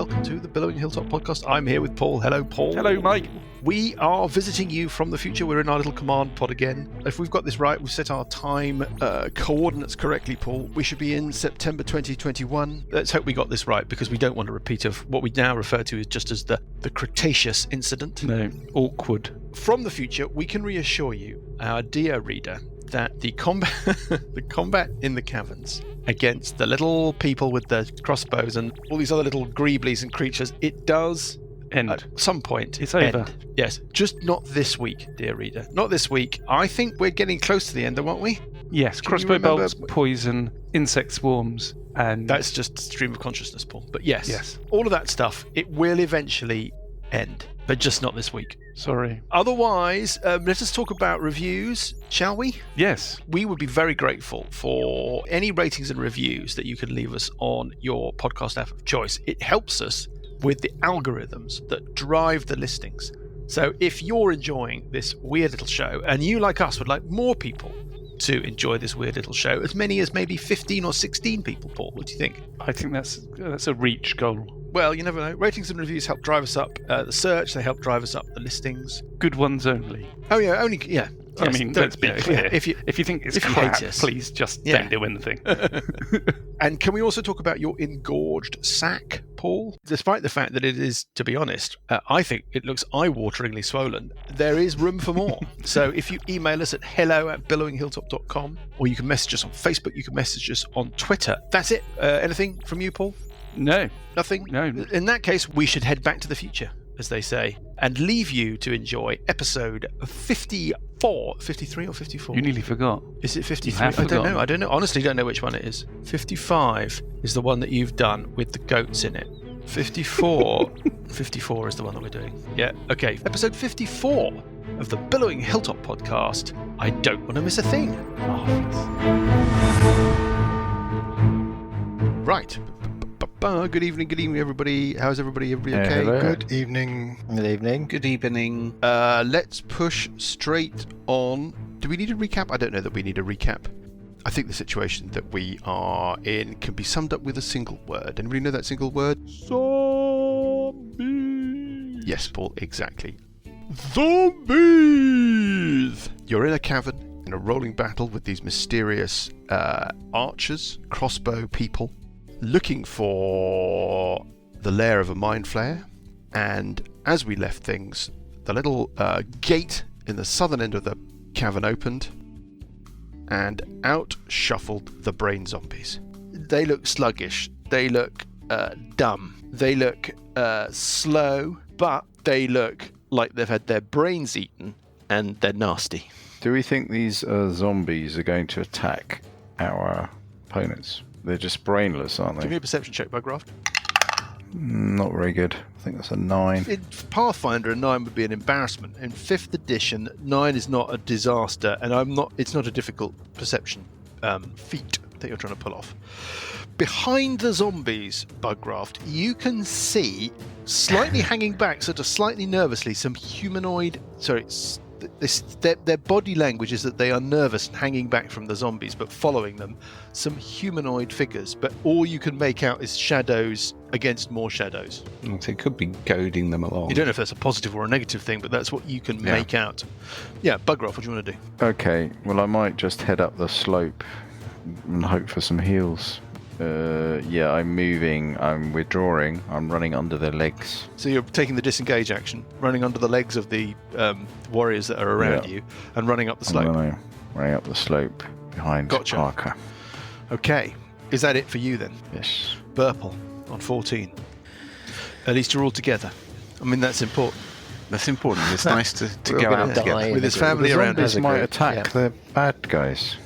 welcome to the Billowing Hilltop podcast. I'm here with Paul. Hello, Paul. Hello, Mike. We are visiting you from the future. We're in our little command pod again. If we've got this right, we've set our time coordinates correctly, Paul. We should be in September 2021. Let's hope we got this right, because we don't want a repeat of what we now refer to as just as the Cretaceous incident. No, awkward. From the future, we can reassure you, our dear reader, that the combat in the caverns against the little people with the crossbows and all these other little greeblies and creatures, it does end. At some point. It's over. Yes, just not this week, dear reader. Not this week. I think we're getting close to the end, aren't we? Yes, crossbow bolts, poison, insect swarms, and... That's just stream of consciousness, Paul. But yes, all of that stuff, it will eventually end, but just not this week. Sorry. Otherwise, let us talk about reviews, shall we? Yes. We would be very grateful for any ratings and reviews that you can leave us on your podcast app of choice. It helps us with the algorithms that drive the listings. So if you're enjoying this weird little show, and you, like us, would like more people to enjoy this weird little show, as many as maybe 15 or 16 people, Paul, what do you think? I think that's a reach goal. Well, you never know. Ratings and reviews help drive us up the search. They help drive us up the listings. Good ones only. Oh, yeah, only, yeah. I Yes, mean, let's be clear. If you think it's crap, please just don't do anything. And can we also talk about your engorged sack, Paul? Despite the fact that it is, to be honest, I think it looks eye-wateringly swollen, there is room for more. So if you email us at hello@billowinghilltop.com, or you can message us on Facebook, you can message us on Twitter. That's it. Anything from you, Paul? No. Nothing? No. In that case, we should head back to the future, as they say, and leave you to enjoy episode 54, 53 or 54? You nearly forgot. Is it 53? I don't know. Honestly, don't know which one it is. 55 is the one that you've done with the goats in it. 54 is the one that we're doing. Yeah, okay. Episode 54 of the Billowing Hilltop podcast. I don't want to miss a thing. Right. Good evening, everybody. How's everybody? Everybody okay? Hello. Good evening. Good evening. Good evening. Let's push straight on. Do we need a recap? I don't know that we need a recap. I think the situation that we are in can be summed up with a single word. Anybody know that single word? Zombie. Yes, Paul, exactly. Zombies! You're in a cavern, in a rolling battle with these mysterious archers, crossbow people, looking for the lair of a Mindflayer. And as we left things, the little gate in the southern end of the cavern opened, and out shuffled the brain zombies. They look sluggish, they look dumb, they look slow, but they look like they've had their brains eaten, and they're nasty. Do we think these zombies are going to attack our opponents? They're just brainless, aren't Give me they? a perception check, Bugraft. Not very good. I think that's a 9. In Pathfinder, a 9 would be an embarrassment. In 5th edition, 9 is not a disaster, and it's not a difficult perception feat that you're trying to pull off. Behind the zombies, Bugraft, you can see, slightly hanging back, sort of slightly nervously, some humanoid... their body language is that they are nervous and hanging back from the zombies, but following them, some humanoid figures. But all you can make out is shadows against more shadows. So it could be goading them along. You don't know if that's a positive or a negative thing, but that's what you can make out. Yeah, Bugraft, what do you want to do? Okay, well, I might just head up the slope and hope for some heals. I'm moving, I'm withdrawing, I'm running under their legs. So you're taking the disengage action, running under the legs of the warriors that are around you, and running up the slope. Running up the slope behind Parker. Okay. Is that it for you then? Yes. Burple on 14. At least you're all together. I mean, that's important. That's important. It's nice to go out together. With his family around. Zombies might attack the bad guys.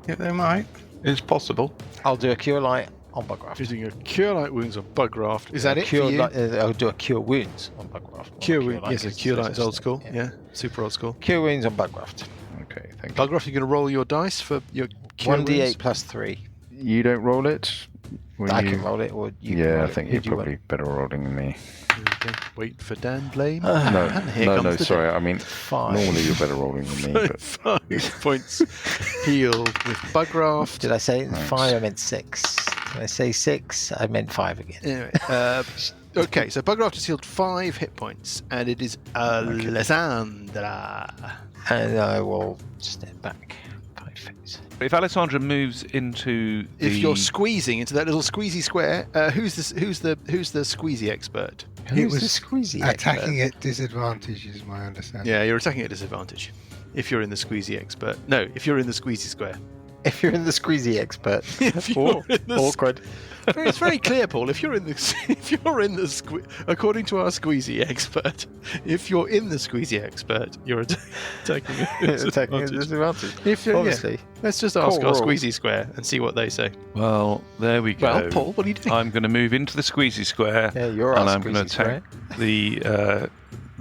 Yeah, they might. It's possible. I'll do a cure light on Bugraft. You're doing a cure light wounds on Bugraft. Is that it for you? I'll do a cure wounds on Bugraft. Cure wounds. Yes, a cure light is old school. Yeah, super old school. Cure wounds on Bugraft. Okay, thank you. Bugraft, you're going to roll your dice for your cure 1d8 wounds? plus 3. You don't roll it? I can roll it, or you can roll I it. think you're probably better rolling than me. Okay. Wait for Dan Blame. No, sorry. I mean, 5. normally you're better rolling than me. But 5 points healed with Bugraft. Did I say Thanks. 5? I meant 6. Did I say 6? I meant 5 again. Anyway, Okay, so Buggraft has healed 5 hit points, and it is Alessandra. And I will step back 5 feet. If Alessandra moves into If you're squeezing into that little squeezy square, who's the squeezy expert? Who's the squeezy attacking at disadvantage, is my understanding. Yeah, you're attacking at disadvantage. If you're in the squeezy expert. No, if you're in the squeezy square. If you're in the squeezy expert. If you're in the Awkward. It's very clear, Paul. If you're in the according to our squeezy expert, if you're in the squeezy expert, you're attacking at disadvantage. If you're, Obviously. Let's just ask our squeezy square and see what they say. Well, there we go. Well, Paul, what are you doing? I'm going to move into the squeezy square. Yeah, you're and our I'm going to squeezy attack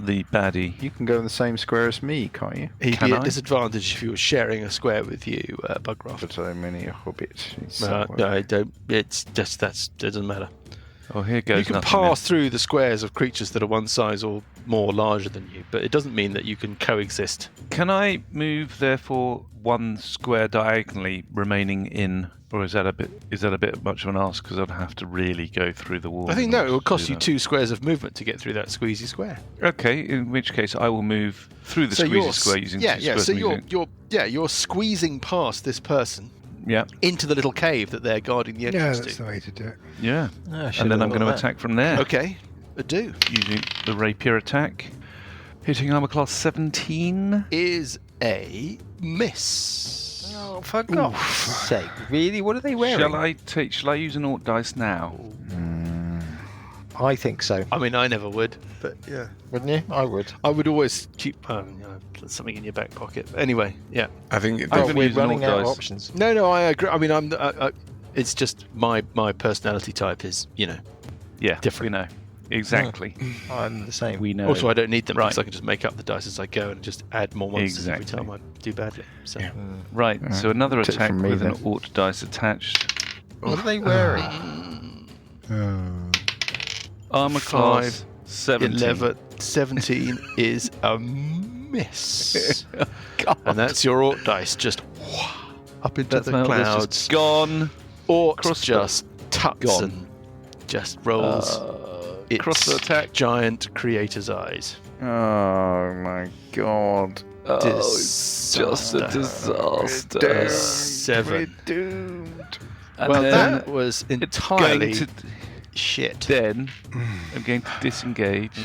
the baddie. You can go in the same square as me, can't you? He'd Can be I? at disadvantage if he was sharing a square with you, Buggraft. But so many hobbits. No, I don't. It's just that doesn't matter. Oh, here goes You can nothing pass through the squares of creatures that are one size or more larger than you, but it doesn't mean that you can coexist. then. Can I move, therefore, one square diagonally, remaining in, or is that a bit much of an ask? Because I'd have to really go through the wall. I think in no, order it will to cost do you that. 2 squares of movement to get through that squeezy square. Okay, in which case I will move through the squeezy square using 2 squares. So moving. you're squeezing past this person Yeah, into the little cave that they're guarding the Yeah, entrance that's to. the way to do it. yeah. I And then I'm going to attack from there. Okay, do. Using the rapier attack. Hitting armor class 17. Is a miss. Oh, for God's sake. Really? What are they wearing? Shall I use an Orc dice now? I think so. I mean, I never would, but yeah. Wouldn't you? I would. I would always keep something in your back pocket. But anyway, yeah. I think I'm Well, gonna we're use an running Orc out of dice. options. No, I agree. I mean, it's just my personality type is, Yeah, different. We know. Exactly. I'm the same. We know. Also, I don't need them because Right. I can just make up the dice as I go and just add more monsters every Exactly. time I do badly. So. Right, so another Tip attack from me with an then. Orc dice attached. What are they wearing? Armor class 17. 17 is a miss. And that's your Orc dice just up into That's the my Orc dice clouds. just gone. Orc Crossbow. just tucks Gone. and just rolls its crossbow attack. giant creator's eyes. Oh my god. Oh, it's just a disaster. 7. Doomed. And Well, then that was it's entirely going to, shit. then I'm going to disengage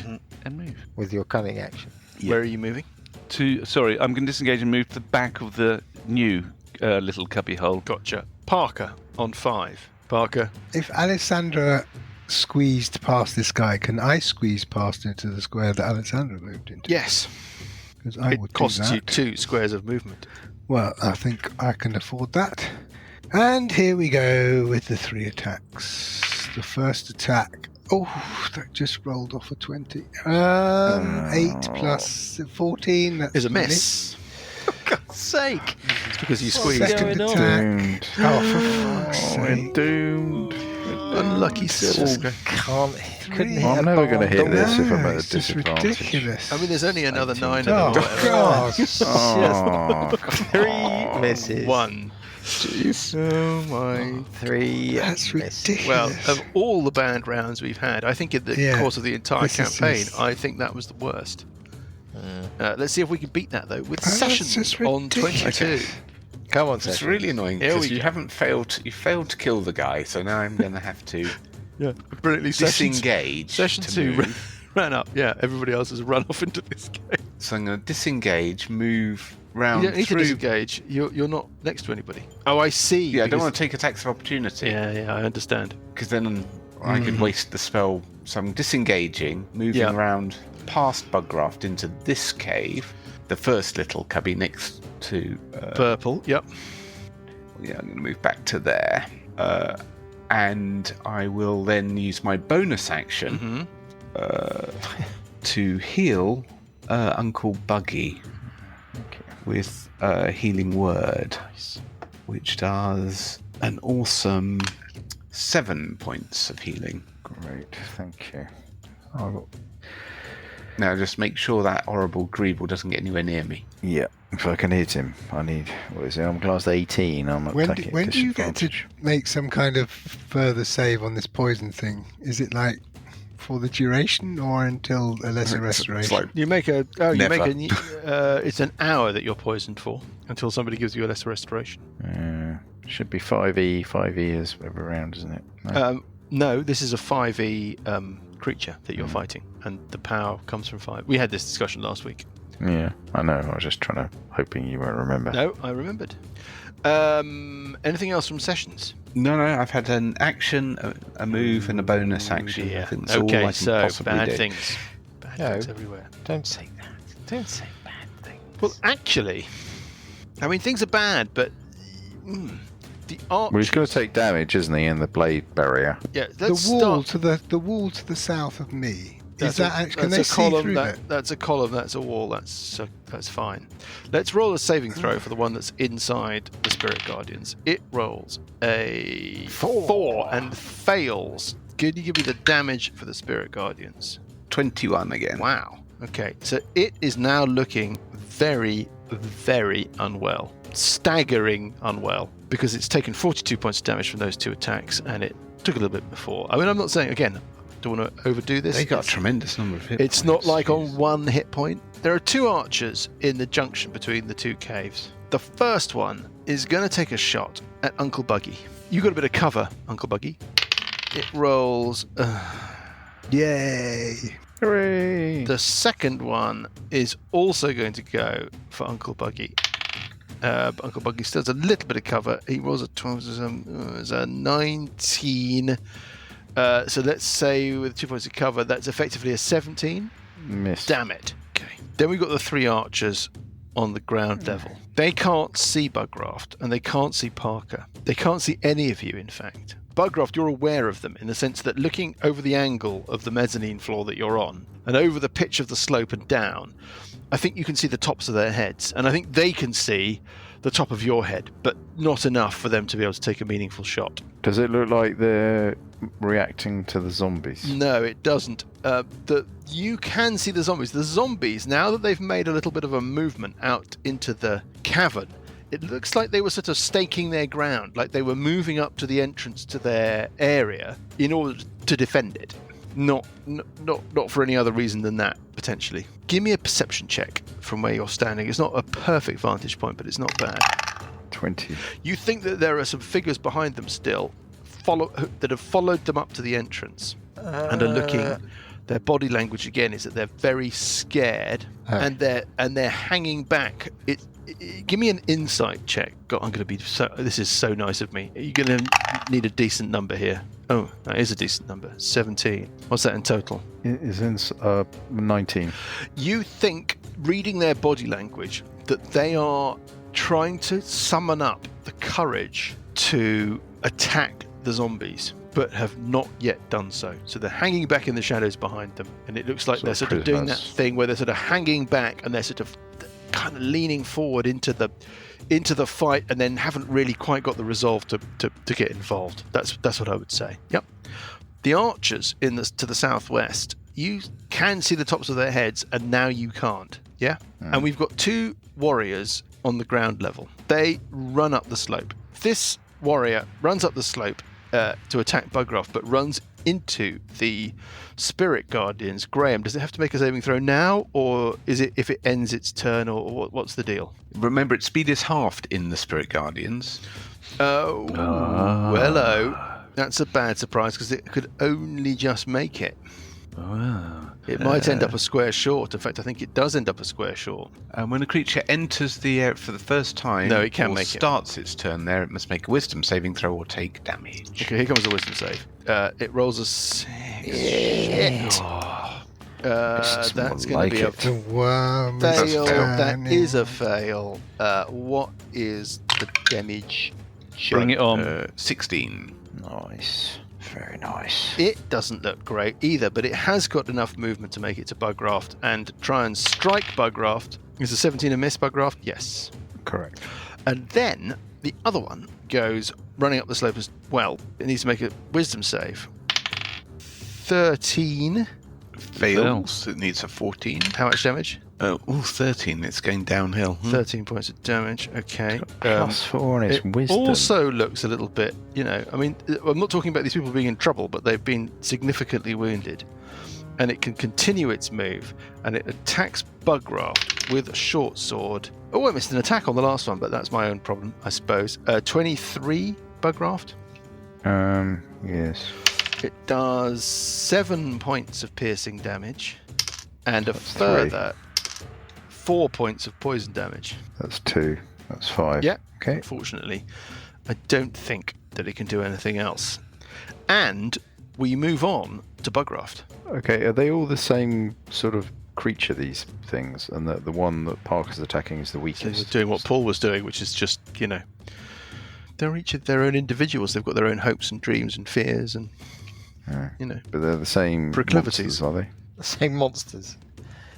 and move. With your cunning action. Where are you moving? Sorry, I'm going to disengage and move to the back of the new little cubby hole. Gotcha. Parker on 5. Parker. If Alessandra squeezed past this guy, can I squeeze past into the square that Alessandra moved into? Yes. Because I would It costs do you that. 2 squares of movement. Well, I think I can afford that. And here we go with the 3 attacks. The first attack. Oh, that just rolled off a 20. 8 plus 14. That's Is a 20. miss. For God's sake. It's because you squeezed. Second going on? attack. Doomed. Oh, for fuck's sake. Doomed. Unlucky silver. Couldn't hit I'm a never going to hit barn this if No, I'm at a it's just disadvantage. ridiculous. I mean, there's only another 9 of them. Oh, or whatever. God. Oh, 3 misses. 1. jeez. Oh my. 3 That's misses. ridiculous. Well, of all the banned rounds we've had, I think in the Yeah. course of the entire This is campaign, just- I think that was the worst. Let's see if we can beat that, though, with Oh, that's Sessions just on ridiculous. 22. Come on, It's Sessions. really annoying Here because we you go. haven't failed. You failed to kill the guy, so now I'm going to have to Yeah, brilliantly. disengage. Sessions to 2 move. ran up. Yeah, everybody else has run off into this game. So I'm going to disengage, move round You don't need to through. disengage. You're not next to anybody. Oh, I see. Yeah, I don't because- want to take attacks of opportunity Yeah, I understand. because then I could waste the spell. So I'm disengaging, moving Yeah. around past Buggraft into this cave, the first little cubby next to. Purple. Yep. Yeah, I'm going to move back to there. And I will then use my bonus action to heal Uncle Buggy with a healing word, which does an awesome 7 points of healing. Great, thank you. Now just make sure that horrible Greeble doesn't get anywhere near me. Yeah, if I can hit him, I need. What is it? I'm class 18. I'm When attacking do, when do you get to disadvantage. make some kind of further save on this poison thing? Is it like for the duration or until a lesser restoration? It's like You make a Never. it's an hour that you're poisoned for until somebody gives you a lesser restoration. Should be 5e. 5e is every round, isn't it? No. No, this is a 5e creature that you're fighting, and the power comes from 5. We had this discussion last week. Yeah, I know. I was just hoping you won't remember. No, I remembered. Anything else from sessions? No, I've had an action, a move, and a bonus action. I think that's all I Okay, can so possibly bad do. things. Bad No. things everywhere. Don't say that. Don't say bad things. Well, actually, I mean, things are bad, but the arch. Well, he's going to take damage, isn't he, in the blade barrier? Yeah, The let's wall start. the wall to the south of me. That's Is that can that's they a see column? through that? That's a column. That's a wall. That's fine. Let's roll a saving throw for the one that's inside the Spirit Guardians. It rolls a 4 and fails. Can you give me the damage for the Spirit Guardians? 21 again. Wow. Okay, so it is now looking very, very unwell. Staggering unwell. Because it's taken 42 points of damage from those 2 attacks, and it took a little bit before. I mean, I'm not saying, again, don't want to overdo this. They got a tremendous number of hit It's points. not like on 1 hit point. There are 2 archers in the junction between the 2 caves. The first one is going to take a shot at Uncle Buggy. You got a bit of cover, Uncle Buggy. It rolls... Yay! Hooray! The second one is also going to go for Uncle Buggy. But Uncle Buggy still has a little bit of cover. He rolls a 12, it's a 19. So let's say with 2 points of cover, that's effectively a 17. Missed. Damn it. Okay. Then we've got the 3 archers on the ground level. They can't see Bugraft, and they can't see Parker. They can't see any of you, in fact. Bugraft, you're aware of them in the sense that looking over the angle of the mezzanine floor that you're on, and over the pitch of the slope and down, I think you can see the tops of their heads, and I think they can see the top of your head, but not enough for them to be able to take a meaningful shot. Does it look like they're reacting to the zombies? No, it doesn't. You can see the zombies. The zombies, now that they've made a little bit of a movement out into the cavern, it looks like they were sort of staking their ground, like they were moving up to the entrance to their area in order to defend it. Not for any other reason than that, potentially. Give me a perception check from where you're standing. It's not a perfect vantage point, but it's not bad. 20. You think that there are some figures behind them still that have followed them up to the entrance and are looking. Their body language again is that they're very scared and they're hanging back. Give me an insight check. God, I'm going to be so. This is so nice of me. You're going to need a decent number here. Oh, that is a decent number. 17. What's that in total? It is in 19. You think, reading their body language, that they are trying to summon up the courage to attack the zombies, but have not yet done so. So they're hanging back in the shadows behind them, and it looks like they're sort of doing that thing where they're sort of hanging back and they're sort of kind of leaning forward into the fight, and then haven't really quite got the resolve to get involved. That's what I would say. Yep. The archers to the southwest, you can see the tops of their heads, and now you can't. Yeah. And we've got 2 warriors on the ground level. They run up the slope. This warrior runs up the slope to attack Bugraft, but runs into the Spirit Guardians. Graham, does it have to make a saving throw now, or is it if it ends its turn, or what's the deal? Remember, its speed is halved in the Spirit Guardians. Oh, hello. That's a bad surprise because it could only just make it. It might end up a square short. In fact, I think it does end up a square short. When a creature enters the area for the first time, No, it can or make it. starts its turn there, it must make a Wisdom saving throw or take damage. Okay, here comes the wisdom save. It rolls a 6. That's going to like be a it. The worm fail. is That turning. is a fail. What is the damage? Bring it on. 16. Nice. Very nice. It doesn't look great either, but it has got enough movement to make it to Bugraft and try and strike Bugraft. Is a 17 a miss, Bugraft? Yes. Correct. And then the other one goes running up the slope as well. It needs to make a wisdom save. 13. Fails. It needs a 14. How much damage? Oh, 13. It's going downhill. 13 points of damage. Okay. +4 on its It wisdom. also looks a little bit, I mean, I'm not talking about these people being in trouble, but they've been significantly wounded. And it can continue its move, and it attacks Bugraft with a short sword. Oh, I missed an attack on the last one, but that's my own problem, I suppose. 23, Bugraft. Yes. It does 7 points of piercing damage, and a That's further 4 points of poison damage. That's 2. That's 5. Yeah. Okay. Unfortunately, I don't think that it can do anything else. And we move on to Bugraft. Okay, are they all the same sort of creature, these things? And the one that Parker's attacking is the So weakest? they're doing what Paul was doing, which is just, they're each of their own individuals. They've got their own hopes and dreams and fears and, Yeah. you know. But they're the same Proclivities. monsters, are they? The same monsters.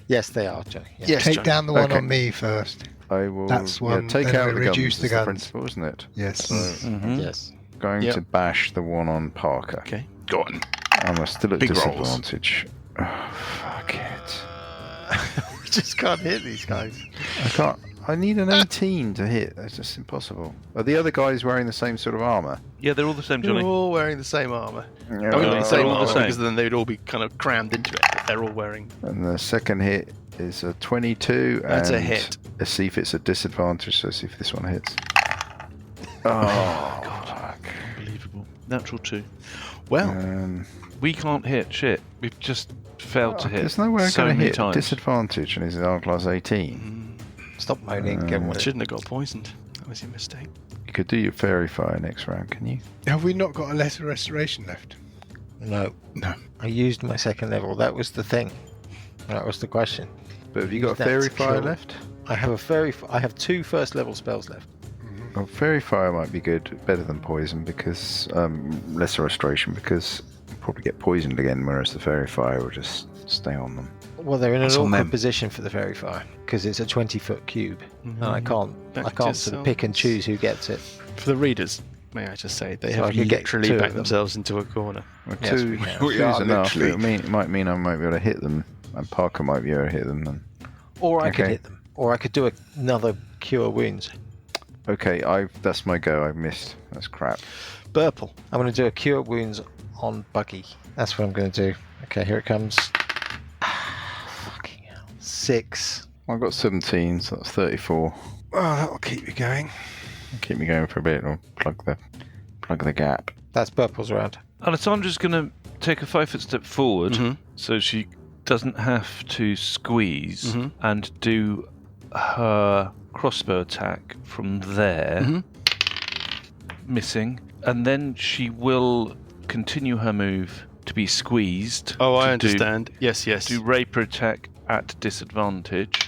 Yes, they are, Johnny. Yeah. Yes, Take Johnny. down the one Okay. on me first. I will. That's one, take then out we the reduce guns. the Is the guns. principle, isn't it? Yes. So Mhm. Yes. going Yep. to bash the one on Parker. Okay. Go on. I'm still at Big rolls. disadvantage. Oh, fuck it. We just can't hit these guys. I can't. I need an 18 to hit. That's just impossible. Are the other guys wearing the same sort of armor? Yeah, they're all the same, They're Johnny. all wearing the same armour. I mean, they're not the same all the armour same. because then they'd all be kind of crammed into it. But they're all wearing. And the second hit is a 22. That's a and hit. Let's see if it's a disadvantage. So see if this one hits. Oh, fuck. Unbelievable. Natural 2. Well, We can't hit shit. We've just failed to hit There's no way I'm so going to many hit times. disadvantage, and he's an R class 18. Stop moaning. Get I with it. shouldn't have got poisoned. That was your mistake. You could do your fairy fire next round, can you? Have we not got a lesser restoration left? No. No. I used my second level. That was the thing. That was the question. But have you got a That's fairy fire cool. left? I have 2 first level spells left. Well, fairy fire might be good, better than poison because lesser restoration because you'll probably get poisoned again, whereas the fairy fire will just stay on them. Well, they're in an That's on awkward them. position for the fairy fire because it's a 20-foot cube, and I can't That sort just of pick and sounds- choose who gets it. For the readers, may I just say, they So I have could get literally 2 of backed them. themselves into a corner. Well, Yes, two we have. We two's are enough. literally. It might mean I might be able to hit them, and Parker might be able to hit them. Then. Or I could Okay. hit them. Or I could do another cure wounds. Okay, that's my go. I've missed. That's crap. Burple. I'm going to do a cure wounds on Buggy. That's what I'm going to do. Okay, here it comes. Fucking hell. 6. I've got 17, so that's 34. Well, that'll keep you going. Keep me going for a bit. I'll plug the gap. That's Purple's round. Alessandra's going to take a 5-foot step forward Mhm. so she doesn't have to squeeze Mhm. and do her crossbow attack from there, Mhm. missing. And then she will continue her move to be squeezed. Oh, I to understand. Yes, yes. Do rapier attack at disadvantage.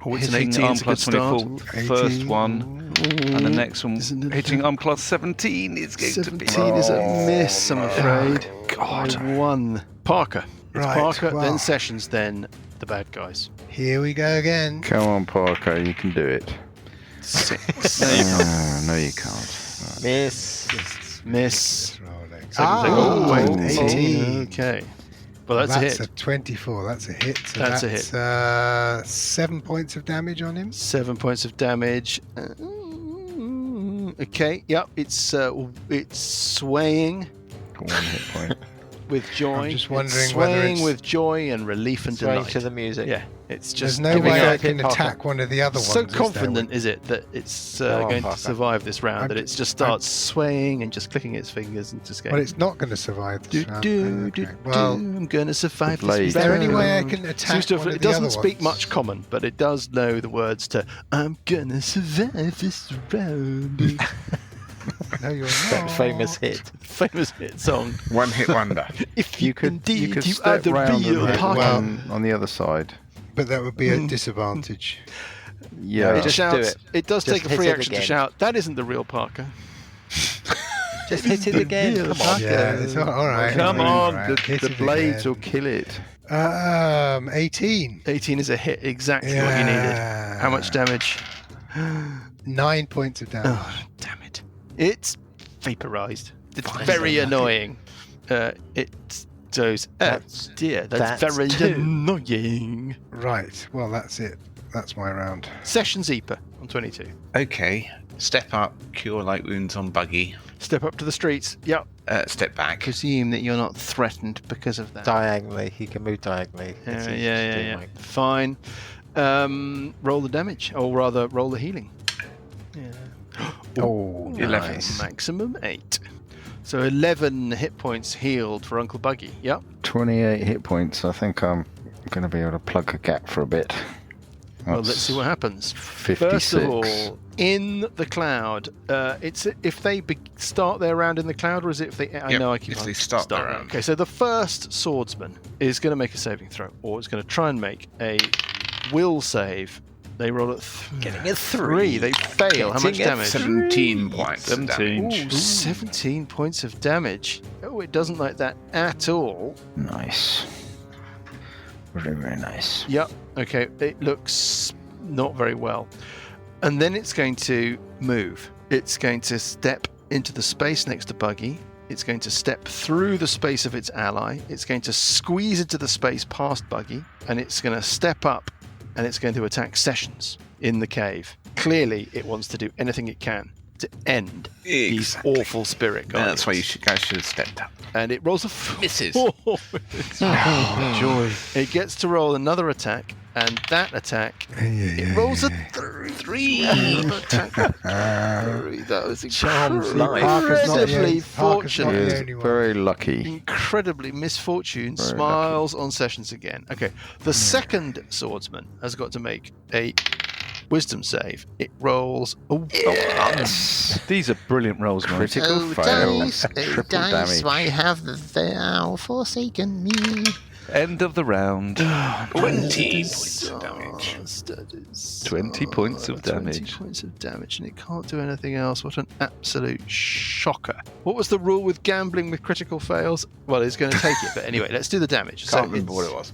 Oh, it's an Hitting 18 arm is a good plus start. 24, first one, and the next one Isn't it hitting fair? arm class 17 is going to be. 17 is a miss, I'm afraid. God. I won. Parker. It's Right, Parker, well. then Sessions, then the bad guys. Here we go again. Come on, Parker, you can do it. 6. No, you can't. Miss. Miss. Rolling. Oh, wait. 18. Okay. Well, that's a hit. a 24. That's a hit. So That's a hit. 7 points of damage on him. 7 points of damage. Okay, yep, it's swaying 1 hit point. with joy. I'm just It's wondering whether swaying it's- with joy and relief and Swaying delight. to the music. Yeah, it's There's just no giving way up. I can Parker. attack one of the other ones. So is there? confident is it that it's Go on, going Parker. to survive this round I'm- that it just starts swaying and just clicking its fingers and just going. Well, it's not going to survive this do, round. do, Okay. do, Well, I'm gonna survive The this blade. is there any round. way I can attack Seems to have- one of it the doesn't other speak ones? much common, but it does know the words to "I'm gonna survive this round." No, you're That not. famous hit. Famous hit song. One hit wonder. If You could indeed you are step the round real and hit Parker. one on the other side. But that would be a disadvantage. Yeah. It Just do shouts. it. It does Just take a hit free it action to again. shout. That isn't the real Parker. Just hit it again. real Come on. Parker. Yeah, it's all right. Come all on, right. Hit The it blades again. will kill it. 18. 18 is a hit. Exactly what you needed. How much damage? 9 points of damage. Oh, damn it! It's vaporized. It's Fine. very So annoying. It's Those. Oh dear, that's very two. annoying. Right. Well, that's it. That's my round. Sessions Epa on 22. Okay. Step up, cure light wounds on Buggy. Step up to the streets. Yep. Step back. Presume that you're not threatened because of that. Diagonally. He can move diagonally. It's easy to do, Yeah. Mike. Fine. Roll the damage, or rather, roll the healing. Yeah. Oh, 11. nice. Maximum 8. So 11 hit points healed for Uncle Buggy. Yep. 28 hit points. I think I'm going to be able to plug a gap for a bit. Well, let's see what happens. 56. First of all, in the cloud, it's if they start their round in the cloud, or is it if they? I Yep, know I keep if on they start their starting. round. Okay, so the first swordsman is going to make a saving throw, or it's going to try and make a will save. They roll at Getting a 3. They fail. How much Getting a damage? 17 points of 17. damage. Ooh, 17 points of damage. Oh, it doesn't like that at all. Nice. Very, very nice. Yep. Okay. It looks not very well. And then it's going to move. It's going to step into the space next to Buggy. It's going to step through the space of its ally. It's going to squeeze into the space past Buggy. And it's going to step up and it's going to attack Sessions in the cave. Clearly, it wants to do anything it can to end these Exactly. awful spirit guardians. That's why you guys should have stepped up. And it rolls a Misses. 4. Joy. It gets to roll another attack, and that attack, it rolls a 3. That was Charmed life. incredibly Parker's not fortunate. the only one. Very lucky. Incredibly misfortune Very smiles on Sessions again. Okay, the second swordsman has got to make a wisdom save. It rolls. These are brilliant rolls, Mike. Critical fail. Triple damage. why have thou forsaken me? End of the round. 20 points of damage. 20 points of 20 damage. points of damage, and it can't do anything else. What an absolute shocker. What was the rule with gambling with critical fails? Well, it's going to take it, but anyway, let's do the damage. Can't remember what it was.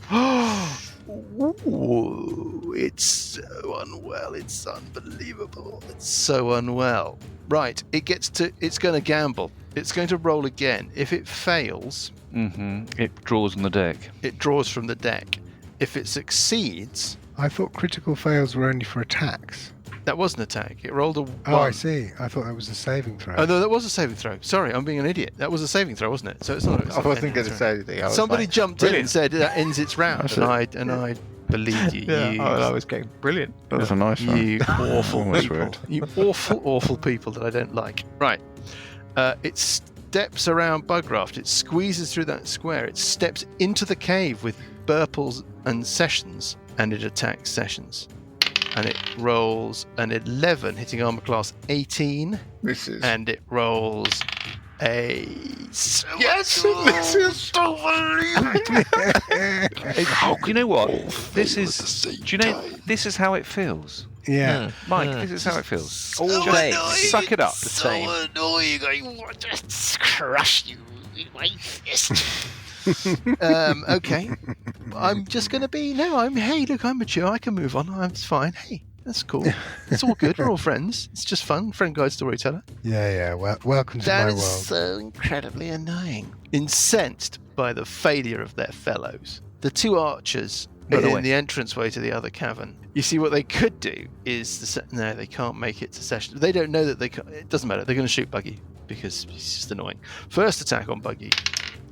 Ooh, it's so unwell. It's unbelievable. It's so unwell. Right, it's going to gamble. It's going to roll again. If it fails, It draws on the deck. it draws from the deck. If it succeeds, I thought critical fails were only for attacks. that was an attack. It rolled a 1. Oh, I see. I thought that was a saving throw. Oh no, that was a saving throw. Sorry, I'm being an idiot. That was a saving throw, wasn't it? So it's not. I wasn't going to say anything. I was Somebody like, jumped in and said that ends its round, That's and I believed you. Yeah, You, I was going brilliant. That was a nice one. you awful Almost people. weird. You awful people that I don't like. Right. It steps around Bugraft. It squeezes through that square. It steps into the cave with Burples and Sessions, and it attacks Sessions. And it rolls an 11, hitting armor class 18, This is. and it rolls a. Yes! This is You know what? This is. Do you know? This is how it feels, Yeah. Mike. This is how it feels. All Just day. suck it up. The same. Annoying. I want to crush you with my fist. Okay. I'm just going to be. No, hey, look, I'm mature. I can move on. It's fine. Hey, that's cool. It's all good. We're all friends. It's just fun. Friend guide storyteller. Yeah. Well, welcome to That my is world. so incredibly annoying. Incensed by the failure of their fellows, the two archers Run away. in the entranceway to the other cavern. You see, what they could do is no, they can't make it to Sessions. They don't know that they can. It doesn't matter. They're going to shoot Buggy because he's just annoying. First attack on Buggy,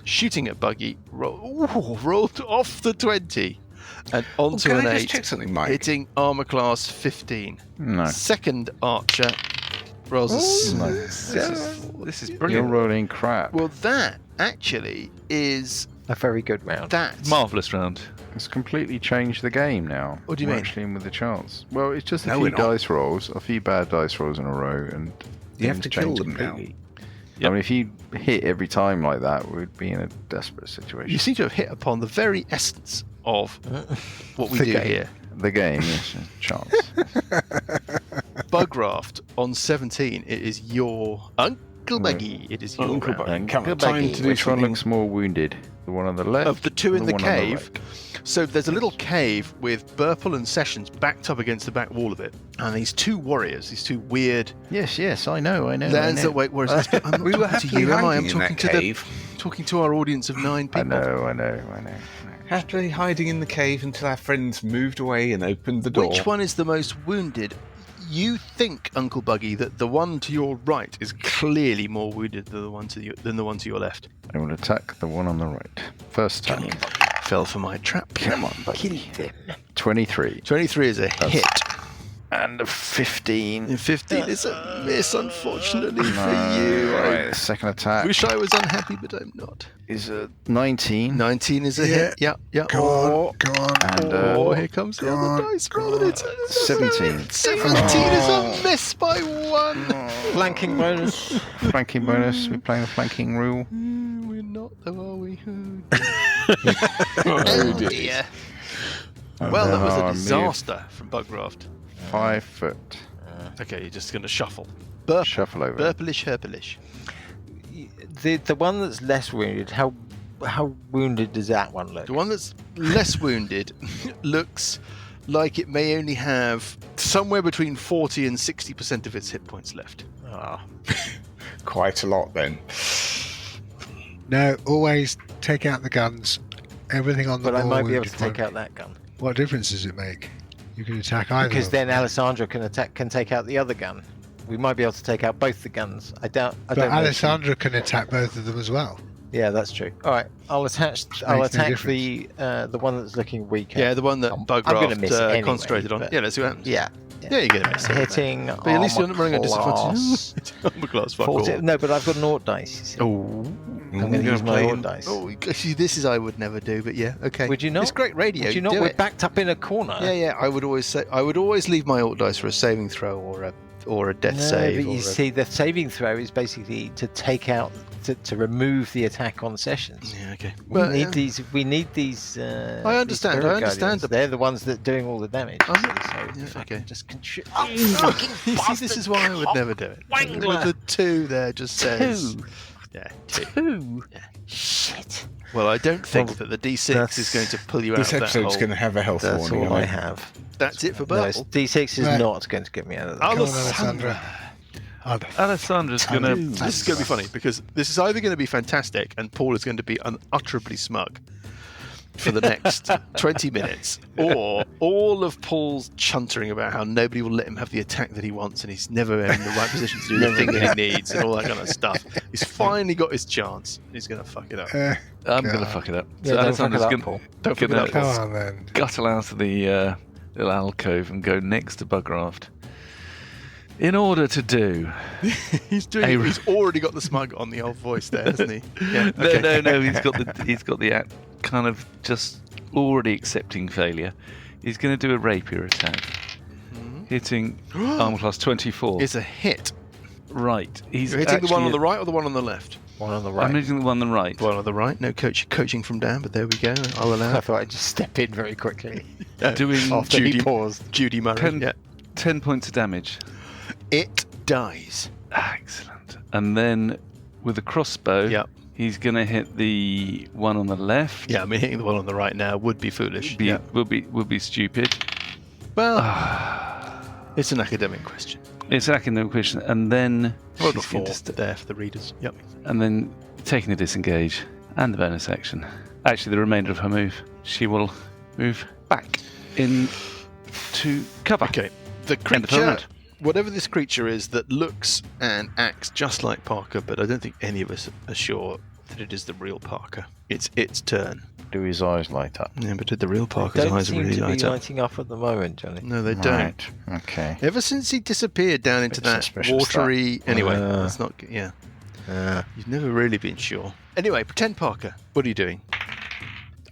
shooting at Buggy, rolled off the 20 and onto Can an I just 8, check something, Mike? hitting armor class 15. No. Second archer rolls a No. This is You're brilliant. rolling crap. Well, that actually is A very good round. that. Marvelous round. It's completely changed the game now. What do you We're mean? Actually in with the chance. Well, it's just a No, few we're not. dice rolls, a few bad dice rolls in a row, and You have things to kill change them now. completely. Yep. I mean, if you hit every time like that, we'd be in a desperate situation. You seem to have hit upon the very essence of what we The do game. here. The game, yes, chance. Bugraft on 17. It is your Uncle Buggy. It is your Uncle round. Buggy. Come on, Uncle time Buggy. to do Which one something. looks more wounded? The one on the left? Of the two or in the one on cave. right? So there's a little cave with Burple and Sessions backed up against the back wall of it. And these two warriors, these two weird Yes, I know. lands that wait. Whereas I'm not We were talking to happily you, am I? I'm hiding in talking that to cave. talking to our audience of 9 people. I know. Happily hiding in the cave until our friends moved away and opened the door. Which one is the most wounded? You think, Uncle Buggy, that the one to your right is clearly more wounded than the one to your left. I will attack the one on the right. First attack. Fell for my trap. Come on, buddy. 23. 23 is a hit. And a 15. And 15 is a miss, unfortunately for No, you. right, I second attack wish I was unhappy, but I'm not. is a 19. 19 is a Yeah. hit. Yeah. Go on. And Here comes the other dice roll. And it's 17. 17 is a miss by 1. Flanking bonus. Flanking bonus. We're playing the flanking rule. We're not, though, are we? Oh, dear. Well, that was a Moved disaster from Bugraft. 5 foot. Okay, you're just going to shuffle. Shuffle over. Burplish, herpilish. The one that's less wounded, how wounded does that one look? The one that's less wounded looks like it may only have somewhere between 40 and 60% of its hit points left. Ah. Quite a lot then. No, always take out the guns. Everything on the But I more might be able to wounded take one. out that gun. What difference does it make? You can attack either. Because of then them. Alessandra can take out the other gun. We might be able to take out both the guns. I don't But know if she- Alessandra can attack both of them as well. Yeah, that's true. All right, I'll attack no the one that's looking weaker. Yeah, the one that I'm gonna miss it Bugraft anyway, concentrated on. but- Yeah, let's see what happens. Yeah. Yeah, you're going to miss it. Hitting. But at least you're not running a class disadvantage. Armor class, fuck all. 40 No, but I've got an Ort dice. You see. Oh, I'm going to use my Ort dice. Oh, see, this is I would never do, but yeah, okay. Would you not? It's great radio. Would you not? do We're it. backed up in a corner. Yeah. I would always leave my alt dice for a saving throw or a death No, save. but or you a- see, the saving throw is basically to take out, to remove the attack on Sessions. Yeah, okay. We Well, need yeah. these. We need these. I understand, these I spirit understand guardians. the- They're the ones that are doing all the damage. I'm you not- see, so yeah, if I okay. can just contribute. You see, this is why I would never do it. Wangler. With the 2 there just says. Two. Yeah, 2. Two. Yeah. Shit. Well, I don't think Well, that the D6 that's- is going to pull you out This of that episode's hole. going to have a health That's warning. all I on it. have. That's it for No, Burple. D6 is Right. not going to get me out of that. Come on, Alessandra. Alessandra. Alessandra's going to. This is going to be funny because this is either going to be fantastic and Paul is going to be unutterably smug for the next 20 minutes, or all of Paul's chuntering about how nobody will let him have the attack that he wants and he's never in the right position to do the thing that he needs and all that kind of stuff. He's finally got his chance. He's going to fuck it up. I'm going to God. fuck it up. Yeah, don't fuck it Alessandra's up, gonna- Paul. Don't fuck it gonna up. Come on then. Guttle out of the little alcove and go next to Bugraft. In order to do. He's already got the smug on the old voice there, hasn't he? Yeah. No, okay. no. He's got the act kind of just already accepting failure. He's going to do a rapier attack, hitting armor class 24. It's a hit. Right. He's You're hitting the one actually- on the right or the one on the left? One on the I'm right. hitting the one on the right. The one on the right. No coaching from Dan, but there we go. I'll allow I it. thought I'd just step in very quickly Doing after Judy. he paused. Judy Murray. 10, Yeah. 10 points of damage. It dies. Excellent. And then with a crossbow, Yep. he's going to hit the one on the left. Yeah, I mean hitting the one on the right now would be foolish. Yeah. Would be stupid. Well, it's an academic question. It's an academic question, and then Well, she's going before to there for the readers. Yep. and then taking the disengage and the bonus action. Actually, the remainder of her move, she will move back in to cover. Okay. The End of creature, turn. whatever this creature is that looks and acts just like Parker, but I don't think any of us are sure that it is the real Parker. It's its turn. Do his eyes light up? Yeah, but did the real Parker's Don't eyes seem really to be light up? lighting up at the moment, Johnny. No, they don't. Right. Okay. Ever since he disappeared down into Bit that suspicious, watery. Anyway, Uh. that's not. Yeah. You've never really been sure. Anyway, pretend Parker. What are you doing?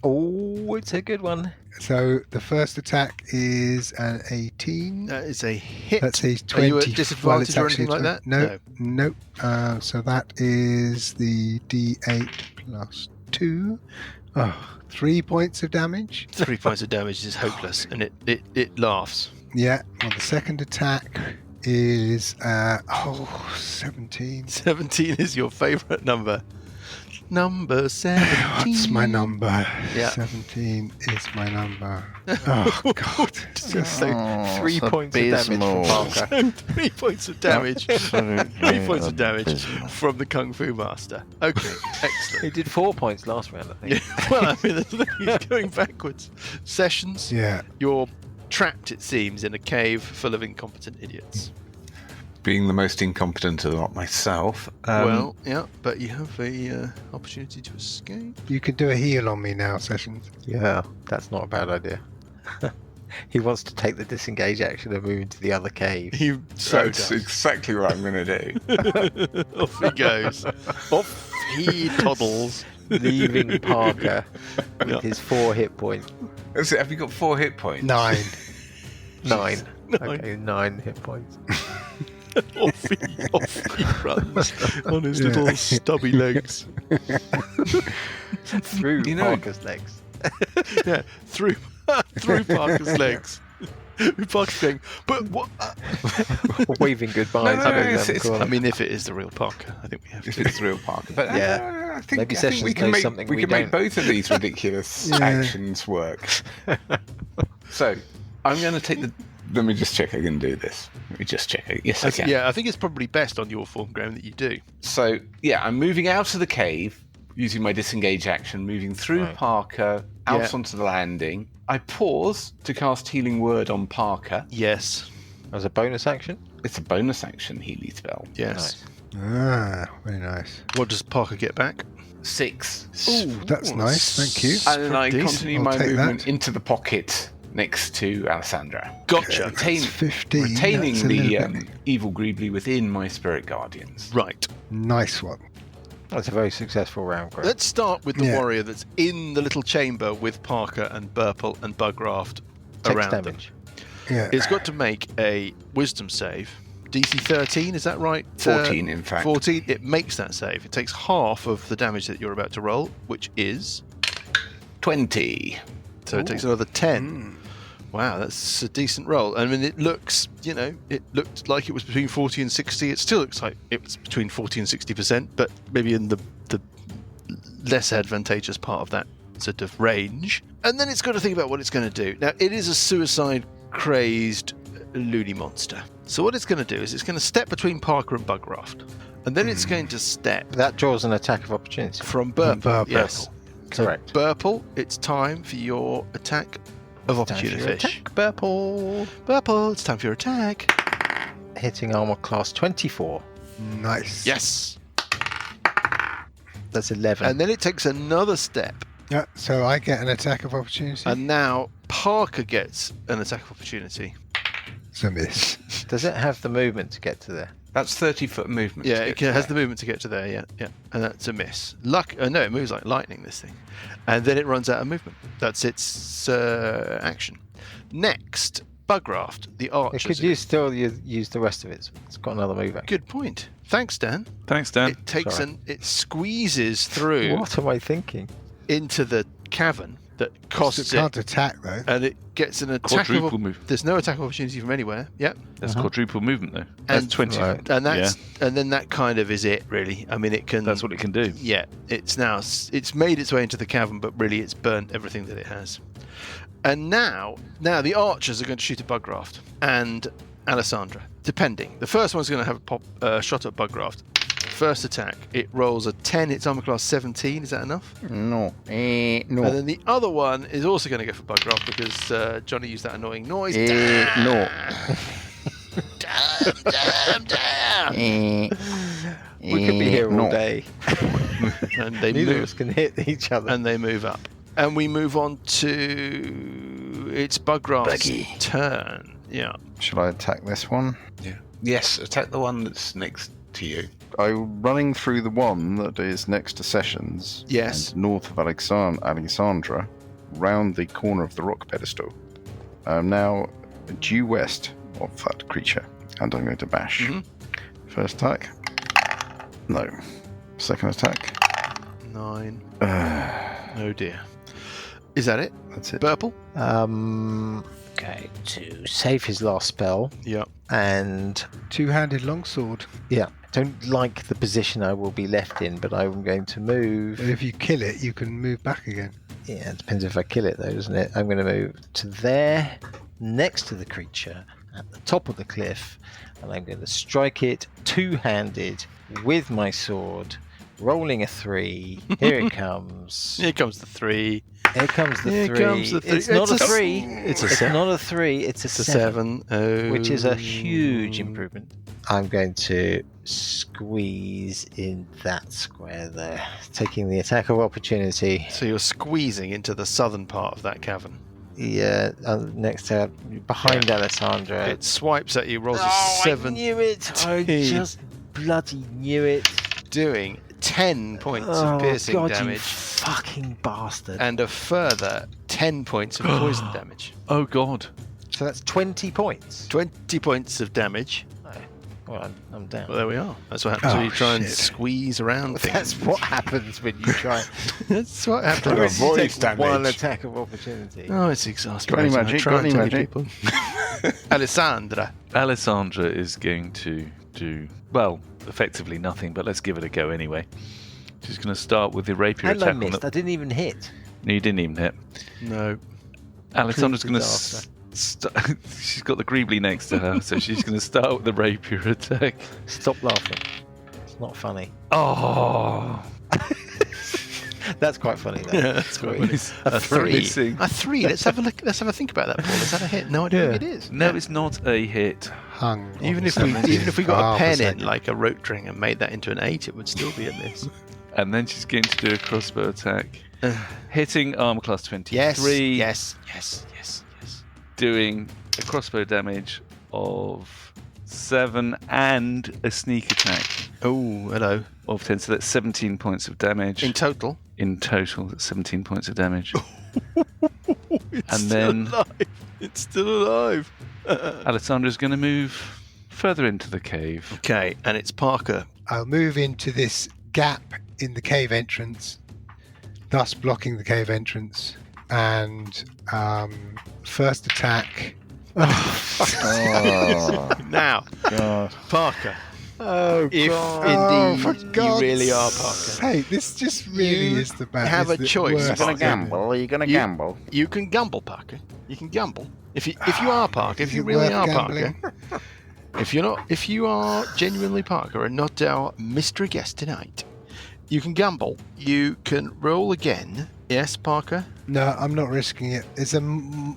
Oh, it's a good one. So the first attack is an 18. That is a hit. That's a 20. Are you at well, disadvantage it's or actually anything like that? No, nope. So that is the D8 plus 2. Oh, 3 points of damage. 3 points of damage is hopeless, and it laughs. Yeah. Well, the second attack is 17. 17 is your favourite number. Number 17. What's my number? Yeah. 17 is my number. Oh, God. So, Oh, 3 it's points of damage abysmal. from Parker. 3 points of damage. 3 points of damage Abysmal. from the Kung Fu Master. Okay, He excellent. did 4 points last round, I think. Yeah, well, I mean, he's going backwards. Sessions, Yeah. you're trapped, it seems, in a cave full of incompetent idiots. Being the most incompetent of the lot myself. Well, yeah, but you have a opportunity to escape. You can do a heal on me now, Sessions. Yeah, that's not a bad idea. He wants to take the disengage action and move into the other cave. He so that's does. exactly what I'm going to do. Off he goes. Off he toddles. Leaving Parker with Yeah. his 4 hit points. That's it. Have you got 4 hit points? 9. 9. 9. Okay, 9 hit points. off he runs on his Yeah. little stubby legs. Through You know- Parker's legs. Yeah, through Parker's legs. Parker's going, but what? Waving goodbye No, to no, him it's- down the it's- corner. I mean, if it is the real Parker, I think we have If to. it's the real Parker. But Yeah. I think, Maybe I think Sessions we can knows make, something we we can make don't. both of these ridiculous Yeah. actions work. So, I'm going to take the... Let me just check I can do this. Let me just check it. Yes, I can. Yeah, I think it's probably best on your form, Graham, that you do. So, yeah, I'm moving out of the cave using my disengage action, moving through Right. Parker, out Yeah. onto the landing. I pause to cast Healing Word on Parker. Yes. As a bonus action? It's a bonus action healing spell. Yes. Ah, very nice. What does Parker get back? 6. That's nice, thank you. And then I Decent. continue I'll my take movement that. into the pocket next to Alessandra. Gotcha. Retain- That's 15. retaining That's a the little bit- evil Greebly within my Spirit Guardians. Right. Nice one. That's a very successful round, Greg. Let's start with the Yeah. warrior that's in the little chamber with Parker and Burple and Bugraft Takes around them. damage. Yeah. It's got to make a wisdom save. DC 13, is that right? 14, in fact. 14. It makes that save. It takes half of the damage that you're about to roll, which is... 20. So it takes another 10. Wow, that's a decent roll. I mean, it looks, it looked like it was between 40 and 60. It still looks like it was between 40 and 60%, but maybe in the less advantageous part of that sort of range. And then it's got to think about what it's going to do. Now, it is a suicide-crazed loony monster. So what it's going to do is it's going to step between Parker and Bugraft. And then it's going to step That draws an attack of opportunity. from Burple. Burple. Yes. So Correct. Burple, it's time for your attack of Time for opportunity your fish. attack, Burple. Burple, it's time for your attack. Hitting armor class 24. Nice. Yes. That's 11. And then it takes another step. Yeah, so I get an attack of opportunity. And now Parker gets an attack of opportunity. It's a miss. Does it have the movement to get to there? That's 30-foot movement. Yeah, to it get to has the there. movement to get to there, yeah. And that's a miss. No, it moves like lightning, this thing. And then it runs out of movement. That's its action. Next, Bugraft, the It archer. could still use the rest of it. It's got another move action. Good point. Thanks, Dan. Thanks, Dan. It takes Sorry. it squeezes through What am I thinking? into the cavern that It costs it, can't attack, though. and it gets an attack of Quadruple move. There's no attack of opportunity from anywhere. Yep. That's quadruple movement, though. That's And- 20. Right. And then that kind of is it, really. I mean, it can. That's what it can do. Yeah, it's made its way into the cavern, but really it's burnt everything that it has. And now the archers are going to shoot at Bugraft and Alessandra, depending. The first one's going to have a shot at Bugraft. First attack, it rolls a 10. It's armor class 17. Is that enough? No. No. And then the other one is also going to go for Bugraft because Johnny used that annoying noise. No. Damn. We could be here all No. day. And they Neither of move. us can hit each other. And they move up. And we move on to it's Bugraft's turn. Yeah. Shall I attack this one? Yeah. Yes, attack the one that's next to you. I'm running through the one that is next to Sessions. Yes. And north of Alexandra, round the corner of the rock pedestal. I'm now due west of that creature, and I'm going to bash. Mhm. First attack. No. Second attack. 9. Oh dear. Is that it? That's it. Burple? Okay, to save his last spell, Yeah. and Two-handed longsword. yeah, don't like the position I will be left in, but I'm going to move. And if you kill it, you can move back again. Yeah, it depends if I kill it though, doesn't it? I'm going to move to there, next to the creature, at the top of the cliff, and I'm going to strike it two-handed with my sword, rolling a 3. Here it comes. Here comes the 3. Here comes the Here 3. comes the 3. It's not a It's a 3. It's a It's 7. not a 3. It's a It's a 7, 7. Oh. which is a huge improvement. I'm going to squeeze in that square there, taking the attack of opportunity. So you're squeezing into the southern part of that cavern. Yeah, next to behind Alessandra. It swipes at you, rolls a I 7, knew it! I just bloody knew it. doing 10 points Oh, of piercing God, you damage fucking bastard. and a further 10 points of poison damage. Oh God. So that's 20 points. 20 points of damage. Well, I'm down. Well, there we are. That's what happens when Oh, you try and shit. squeeze around things. That's what happens when you try That's what happens. Try to avoid take damage. one attack of opportunity. Oh, it's exasperating. Got I any magic? try Got and any tell you magic? people. Alessandra. Alessandra is going to do, well, effectively nothing, but let's give it a go anyway. She's going to start with the rapier And I attack. missed. I didn't even hit. No, you didn't even hit. No. Alessandra's going to. disaster. She's got the Greebly next to her, so she's going to start with the rapier attack. Stop laughing. It's not funny. Oh, That's quite funny, though. Yeah, that's quite funny. a 3. missing. A 3. Let's have a look. Let's have a think about that, Paul. Is that a hit? No, I don't think it is. No, it's not a hit. Hung. on Even the if we got a pen 75%. in like a rote string and made that into an 8, it would still be a miss. And then she's going to do a crossbow attack, hitting armor class 23. Yes. Doing a crossbow damage of 7 and a sneak attack Oh, hello. of 10. So that's 17 points of damage. In total. In total, that's 17 points of damage. It's And still then- alive. It's still alive. Alessandra's going to move further into the cave. Okay, and it's Parker. I'll move into this gap in the cave entrance, thus blocking the cave entrance. And first attack. Oh, Now, God. Parker. Oh, If Oh, for indeed you God's really are Parker, Hey, this just really You is the bad. have is a the choice. worst You're gonna Parker. thing. gamble. Are you gonna You- gamble? you can gamble, Parker. You can gamble. If you are Parker, if Is you it really worth are gambling? Parker, if you are genuinely Parker and not our mystery guest tonight, you can gamble. You can roll again. Yes, Parker. No, I'm not risking it. There's a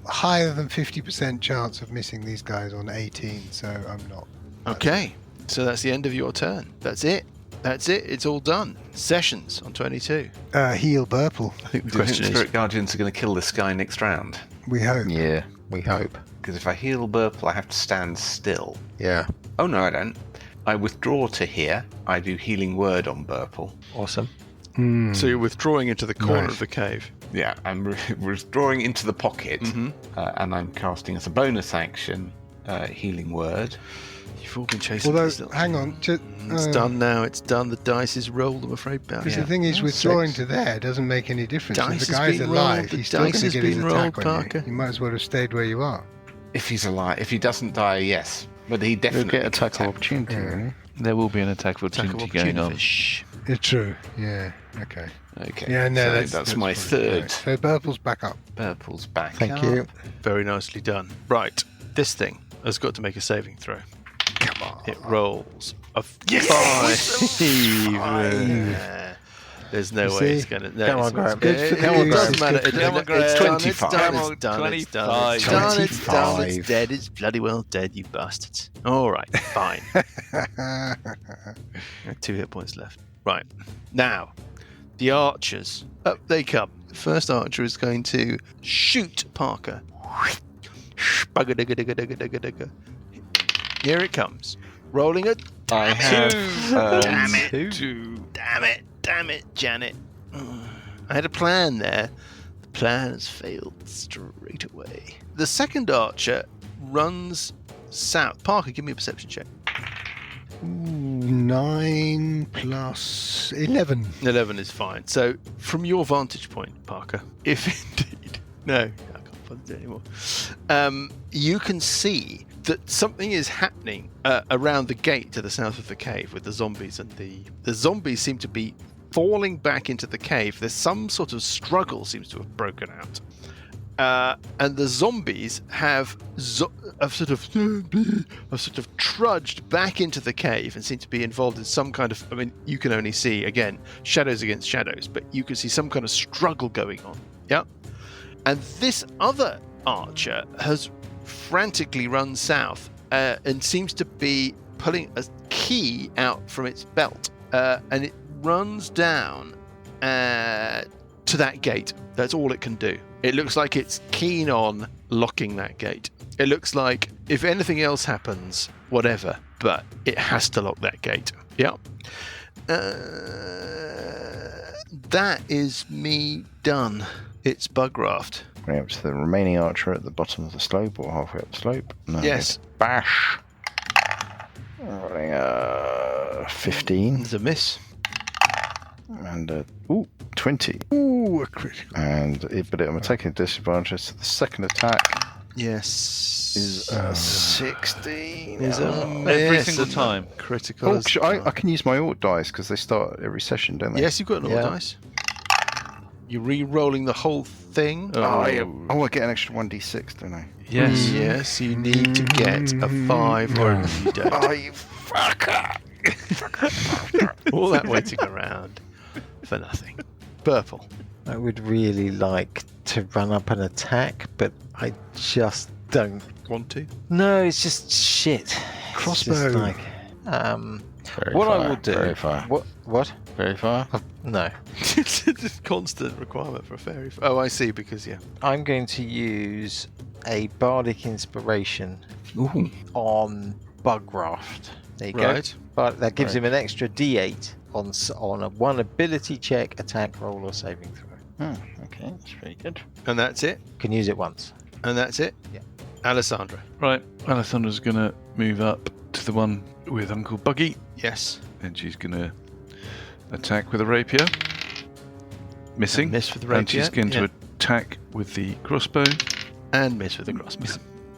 higher than 50% chance of missing these guys on 18, so I'm not. Okay, so that's the end of your turn. That's it. It's all done. Sessions on 22. Heal Burple. I think the Do you think question is, Spirit Guardians are going to kill this guy next round? We hope. Yeah. we hope. Because if I heal Burple, I have to stand still. Yeah. Oh, no, I don't. I withdraw to here. I do Healing Word on Burple. Awesome. so you're withdrawing into the corner Right. of the cave. Yeah, I'm withdrawing into the pocket, and I'm casting as a bonus action Healing Word. You've all been chasing Although, this little- hang on. It's done now. It's done. The dice is rolled, I'm afraid. Barry. Because the thing is, withdrawing to there doesn't make any difference. Dice if has the guy's been alive, rolled, the he's still going dice to has get his been attack rolled, on Parker. you. You might as well have stayed where you are. If he's alive, if he doesn't die, yes. But he You'll definitely get gets attack of attacked. opportunity. Yeah. There will be an attack of Attack of opportunity going on. opportunity. It's true. Yeah. Okay. Okay. Yeah. No, so that's probably my third. right. So Burple's back up. Purple's back. Thank up. you. Very nicely done. Right, this thing has got to make a saving throw. Come on. It rolls a 5. Five. There's no You way see? it's going to. No, Come on, it's Graham. Good for it you. doesn't It's matter. good for It's you. done, it's 25. done, it's done, it's done, it's done, it's done, it's dead, it's bloody well dead, you bastards. All right, fine. 2 hit points left. Right, now, the archers. Up they come. The first archer is going to shoot Parker. Here it comes. Rolling a I have. Damn it. Two. Damn it, Janet. I had a plan there. The plan has failed straight away. The second archer runs south. Parker, give me a perception check. 9 plus 11. 11 is fine. So, from your vantage point, Parker, if indeed... No, I can't bother do it anymore. You can see that something is happening around the gate to the south of the cave with the zombies, and the zombies seem to be falling back into the cave. There's some sort of struggle seems to have broken out. And the zombies have sort of trudged back into the cave and seem to be involved in some kind of, I mean, you can only see, again, shadows against shadows, but you can see some kind of struggle going on. Yeah. And this other archer has frantically run south and seems to be pulling a key out from its belt. And it runs down to that gate. That's all it can do. It looks like it's keen on locking that gate. It looks like if anything else happens, whatever, but it has to lock that gate. Yeah. That is me done. It's Bugraft. Bring up to the remaining archer at the bottom of the slope or halfway up the slope. No, Yes. Bash. Rolling 15 There's a miss. and 20. Ooh, a critical. But I'm taking disadvantage. So the second attack Yes. is 16. Is a every miss, single and time. Critical. Oh, as I can use my alt dice because they start every session, don't they? Yes, you've got an all Yeah. dice. You're re-rolling the whole thing. I get an extra 1d6, don't I? Yes. Yes, you need to get a 5 or you don't. Oh, you fucker! All that waiting around for nothing. Purple. I would really like to run up and attack, but I just don't. Want to? No, it's just shit. It's Crossbow. just like, Very what far, I will do. Very far. What? Very far. No. It's a constant requirement for a fairy. Oh, I see, because, yeah. I'm going to use a bardic inspiration Ooh. on Bugraft. There you Right. go. But that gives Right. him an extra D8 on a one ability check, attack roll, or saving throw. Oh, okay, that's pretty good. And that's it. Can use it once. And that's it. Yeah. Alessandra. Right, Alessandra's going to move up to the one with Uncle Buggy, Yes. and she's going to attack with a rapier. Missing. And miss with the And she's rapier, going yeah. to attack with the crossbow. And miss with the crossbow.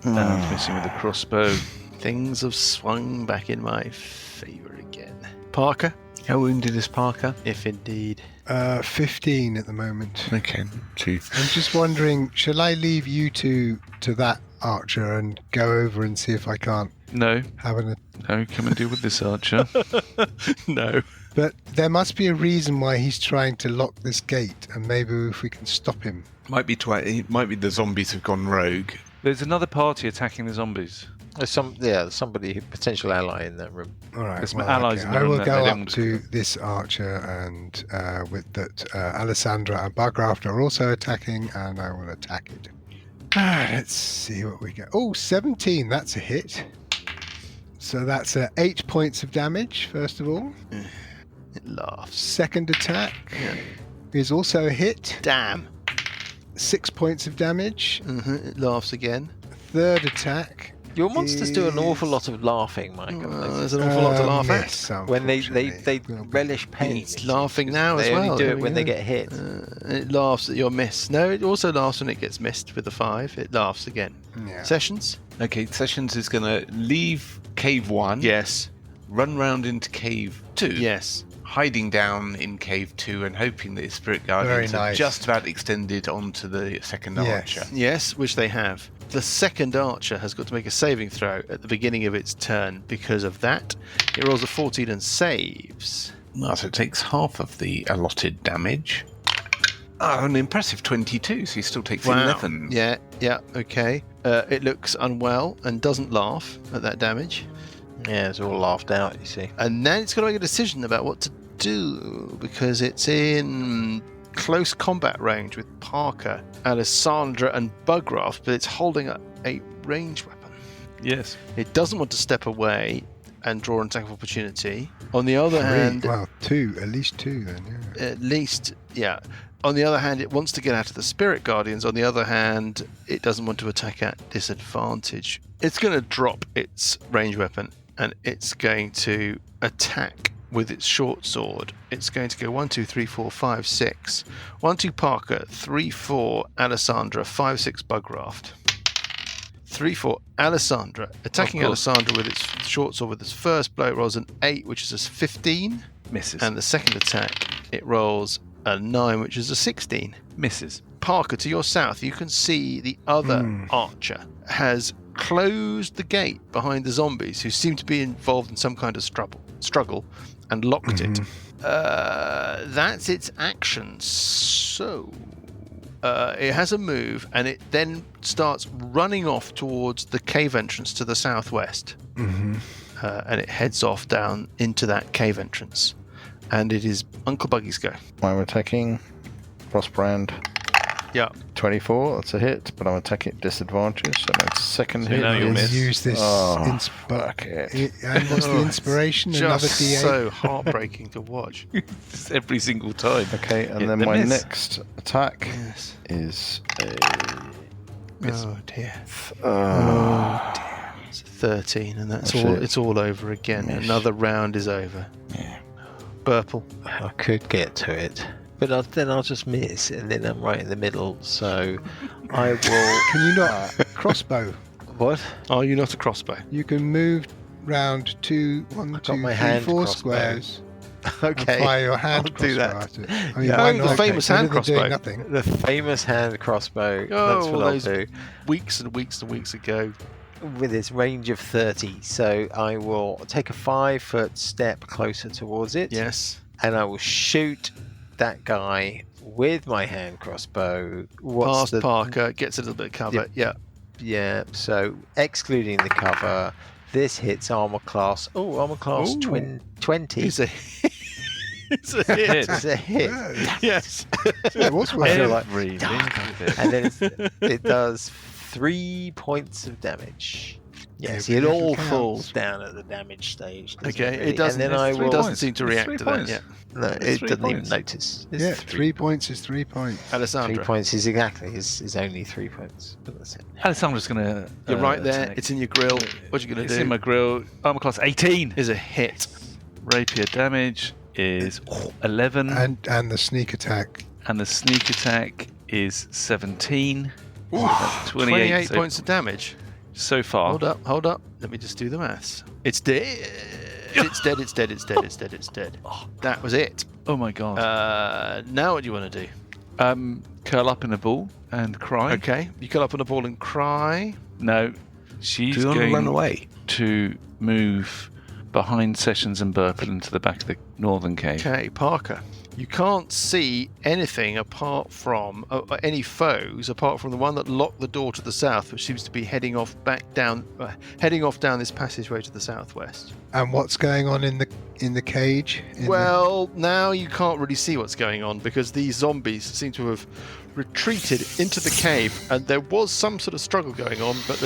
And missing with the crossbow. Things have swung back in my favour again. Parker, How wounded is Parker? if indeed. 15 at the moment. Okay. Two. I'm just wondering, shall I leave you two to that archer and go over and see if I can't No, have an... no, come and deal with this archer. No. But there must be a reason why he's trying to lock this gate, and maybe if we can stop him. It might be the zombies have gone rogue. There's another party attacking the zombies. There's somebody, potential ally in that room. All right. There's some allies in the I room will that go they up don't to want to this archer and with that Alessandra and Bugraft are also attacking, and I will attack it. Let's see what we get. Oh, 17. That's a hit. So that's 8 points of damage, first of all. It laughs. Second attack Yeah. is also a hit. Damn. 6 points of damage. It laughs again. Third attack. Your monsters do an awful is- lot of laughing, Michael. There's an awful lot to laugh at. miss, when they unfortunately. relish pain. It's laughing now They as well. only do There it we when they go. get hit. It laughs at your miss. No, it also laughs when it gets missed with the 5. It laughs again. Yeah. Sessions? Okay, Sessions is going to leave Cave 1. Yes. Run round into Cave 2. Yes. Hiding down in Cave 2 and hoping that his Spirit Guardians Very are nice. just about extended onto the second Yes. archer. Yes, which they have. The second archer has got to make a saving throw at the beginning of its turn because of that. It rolls a 14 and saves. So it takes half of the allotted damage. Oh, an impressive 22, so he still takes 11. Yeah, okay. It looks unwell and doesn't laugh at that damage. Yeah, it's all laughed out, you see. And then it's got to make a decision about what to do because it's in close combat range with Parker, Alessandra, and Bugraft, but it's holding a ranged weapon. Yes. It doesn't want to step away and draw an attack of opportunity. On the other hand, Well, 2. At least 2 then, yeah. at least, yeah. On the other hand, it wants to get out of the Spirit Guardians. On the other hand, it doesn't want to attack at disadvantage. It's going to drop its ranged weapon and it's going to attack with its short sword. It's going to go 1, 2, 3, 4, 5, 6. 1, 2 Parker, 3, 4 Alessandra, 5, 6 Bugraft. 3 for Alessandra. Attacking Of course. Alessandra with its short sword with its first blow, it rolls an 8, which is a 15. Misses. And the second attack, it rolls a 9, which is a 16. Misses. Parker, to your south, you can see the other archer has closed the gate behind the zombies, who seem to be involved in some kind of struggle, and locked it. That's its action. So it has a move, and it then starts running off towards the cave entrance to the southwest. And it heads off down into that cave entrance. And it is Uncle Buggy's go. I'm attacking. Crossbrand. Yeah. 24, that's a hit, but I'm attacking at disadvantage, so my second So hit now you'll is... miss. Use this. Fuck it. And what's the inspiration? Another Just D8. so heartbreaking to watch. Just every single time. Okay, and Hit then the my miss. next attack Yes. is Oh dear. a... It's 13, and that's That's all. it. It's all over again. Miss. Another round is over. Yeah. Burple. I could get to it, but then I'll just miss, and then I'm right in the middle. So I will. Can you not crossbow? What? Are you not a crossbow? You can move round one, got two, my three, hand 4 crossbow. squares. Okay. And fire your hand I'll do crossbow that. at it. I mean, Yeah. why Oh, the not? famous Better hand than doing crossbow. Nothing. The famous hand crossbow. Oh, That's what all I'll those- do. Weeks and weeks and weeks ago. With its range of 30, so I will take a 5-foot step closer towards it. Yes. And I will shoot that guy with my hand crossbow. Past Parker, gets a little bit of cover. Yeah. Yeah, so excluding the cover, this hits armor class. Oh, armor class Ooh. 20. It's a it's a hit. It's a hit. Yes. It was I worth feel it. like- Every link of it. And then it does 3 points of damage. Yes, Every it little all counts. falls down at the damage stage. doesn't Okay. really? It doesn't. And then I it's will. It doesn't seem to It's react 3 to that points. yet. No, It's it 3 doesn't even points. notice. It's Yeah, 3 points is 3 points. 3 Alessandra. points is exactly is only 3 points. But that's it. Alessandra's going to... You're right there. It's in your grill. What you gonna It's do? in my grill. Armor class 18. Is a hit. Rapier damage is 11. And the sneak attack. And the sneak attack is 17. Ooh, That's 28 so, points of damage. so far. Hold up. Let me just do the maths. It's dead. It's dead. It's dead. It's dead. It's dead. It's dead. That was it. Oh my god. Now what do you want to do? Curl up in a ball and cry. Okay. You curl up on a ball and cry. No, she's Do you want to going run away? to move behind Sessions and Burple into the back of the northern cave. Okay, Parker. You can't see anything apart from any foes, apart from the one that locked the door to the south, which seems to be heading off down this passageway to the southwest. And what's going on in the cage? Well, now you can't really see what's going on because these zombies seem to have retreated into the cave, and there was some sort of struggle going on, but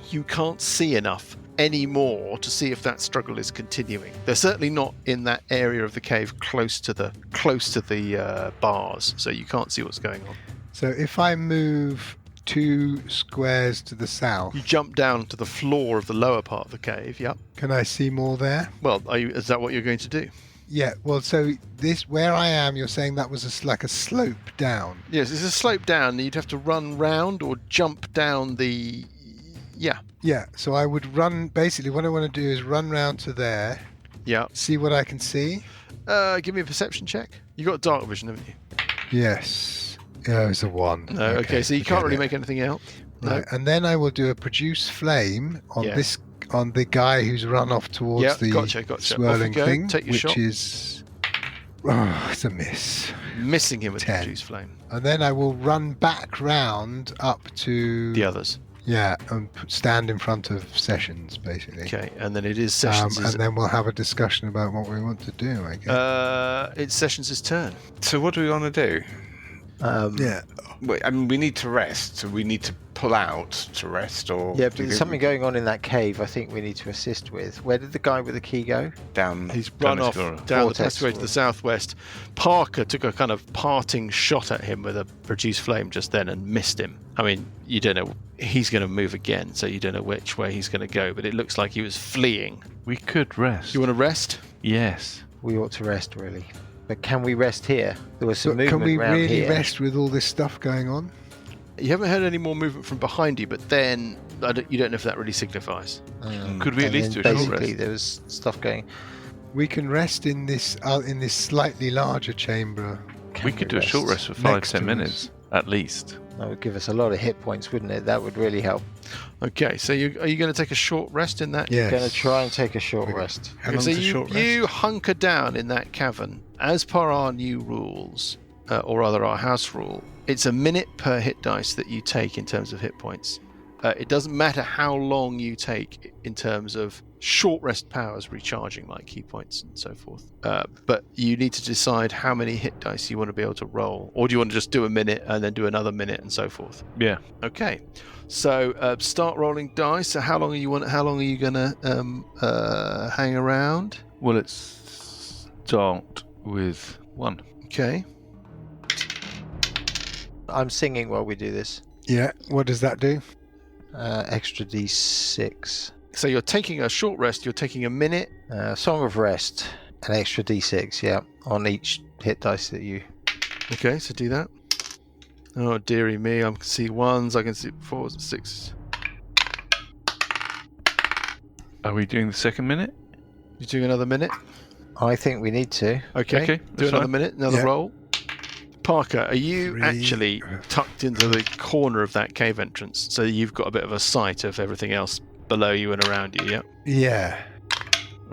you can't see enough anymore to see if that struggle is continuing. They're certainly not in that area of the cave close to the bars, so you can't see what's going on. So if I move 2 squares to the south, You jump down to the floor of the lower part of the cave. Yep. can I see more there? Well, is that what you're going to do? Yeah. Well, so this where I am, you're saying that was like a slope down. Yes, it's a slope down. And you'd have to run round or jump down the. Yeah. Yeah. So I would run. Basically, what I want to do is run round to there, Yeah. see what I can see. Give me a perception check. You got dark vision, haven't you? Yes. Yeah, it's a 1. No. Okay, so you forget can't really it. make anything out. No. Right, and then I will do a produce flame on Yeah. on the guy who's run off towards Yeah, the gotcha. Off you swirling go. thing, Take your which shot. is it's a miss. Missing him with the 10. produce flame. And then I will run back round up to The others. yeah, and stand in front of Sessions basically. Okay, and then it is Sessions'. And then we'll have a discussion about what we want to do. I guess. It's Sessions' turn. So what do we want to do? Yeah. Wait, I mean, we need to rest. So we need to pull out to rest, or Yeah, but there's something going on in that cave I think we need to assist with. Where did the guy with the key go? down. He's run off Explorer. down the Vortex passageway to the Explorer. southwest. Parker took a kind of parting shot at him with a produce flame just then and missed him. I mean, you don't know. He's going to move again, so you don't know which way he's going to go, but it looks like he was fleeing. We could rest. You want to rest? Yes. We ought to rest, really. But can we rest here? There was some So movement can we around really here. rest with all this stuff going on? You haven't heard any more movement from behind you, but then you don't know if that really signifies. Could we at And least do then a short basically rest? there was stuff going. We can rest in this slightly larger chamber. We could do a short rest for 5-10 Next to us. minutes, at least. That would give us a lot of hit points, wouldn't it? That would really help. Okay, so are you going to take a short rest in that? Yes. Going to try and take a short rest. How Okay, long's so a short you rest? hunker down in that cavern. As per our new rules, or rather our house rule, it's a minute per hit dice that you take in terms of hit points. It doesn't matter how long you take in terms of short rest powers recharging, like key points and so forth. But you need to decide how many hit dice you want to be able to roll, or do you want to just do a minute and then do another minute and so forth? Yeah. Okay, so start rolling dice. So how long are you gonna hang around? Well, let's start with 1. Okay. I'm singing while we do this. Yeah. What does that do? Extra d6. So you're taking a short rest. You're taking a minute. Song of Rest. An extra d6, yeah, on each hit dice that you... Okay, so do that. Oh dearie me, I can see 1s. I can see 4s and 6s. Are we doing the second minute? You're doing another minute. I think we need to. Okay. Okay, Do that's another fine. minute. Another Yeah. roll. Parker, are you 3. actually tucked into the corner of that cave entrance, so you've got a bit of a sight of everything else below you and around you? Yeah. Yeah.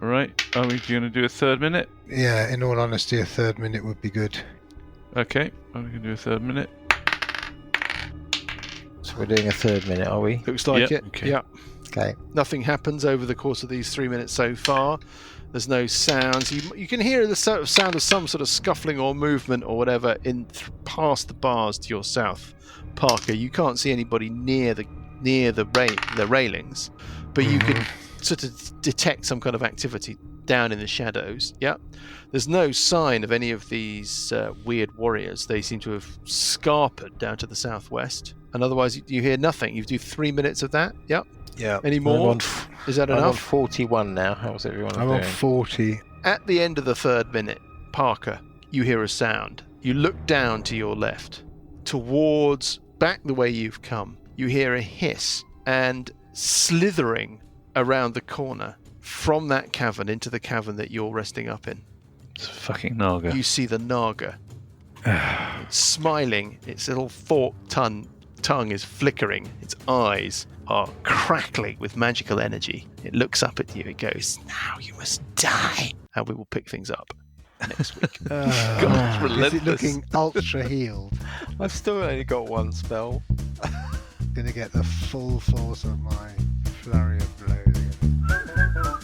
All right. Are we going to do a third minute? Yeah. In all honesty, a third minute would be good. Okay. Are we going to do a third minute? So we're doing a third minute, are we? Looks like Yeah, it. okay. Yeah. Okay. Nothing happens over the course of these 3 minutes so far. There's no sounds. You can hear the sound of some sort of scuffling or movement or whatever past the bars to your south, Parker. You can't see anybody near the railings, but you can sort of detect some kind of activity down in the shadows. Yeah. There's no sign of any of these weird warriors. They seem to have scarpered down to the southwest. And otherwise, you hear nothing. You do 3 minutes of that. Yep. Yeah. Any more? Is that I'm on enough? 41 now. How's everyone I'm doing? on 40. At the end of the third minute, Parker, you hear a sound. You look down to your left, towards back the way you've come. You hear a hiss, and slithering around the corner from that cavern into the cavern that you're resting up in, It's a fucking Naga. you see the Naga. It's smiling. Its little forked tongue is flickering. Its eyes are crackling with magical energy. It looks up at you. It goes, "Now you must die." And we will pick things up next week. God, Is it relentless. looking ultra healed? I've still only got one spell. Gonna get the full force of my flurry of blows again.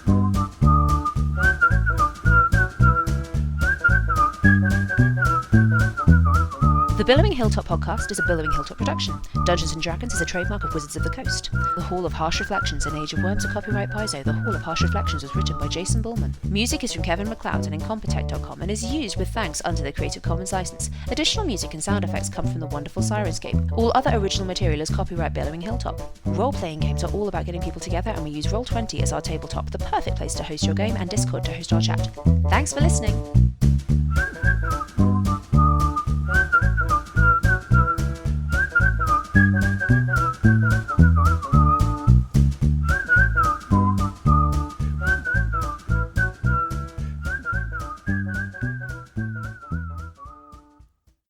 The Billowing Hilltop podcast is a Billowing Hilltop production. Dungeons & Dragons is a trademark of Wizards of the Coast. The Hall of Harsh Reflections and Age of Worms are copyright Paizo. The Hall of Harsh Reflections was written by Jason Bullman. Music is from Kevin MacLeod and Incompetech.com and is used with thanks under the Creative Commons license. Additional music and sound effects come from the wonderful Sirenscape. All other original material is copyright Billowing Hilltop. Role-playing games are all about getting people together, and we use Roll20 as our tabletop, the perfect place to host your game, and Discord to host our chat. Thanks for listening!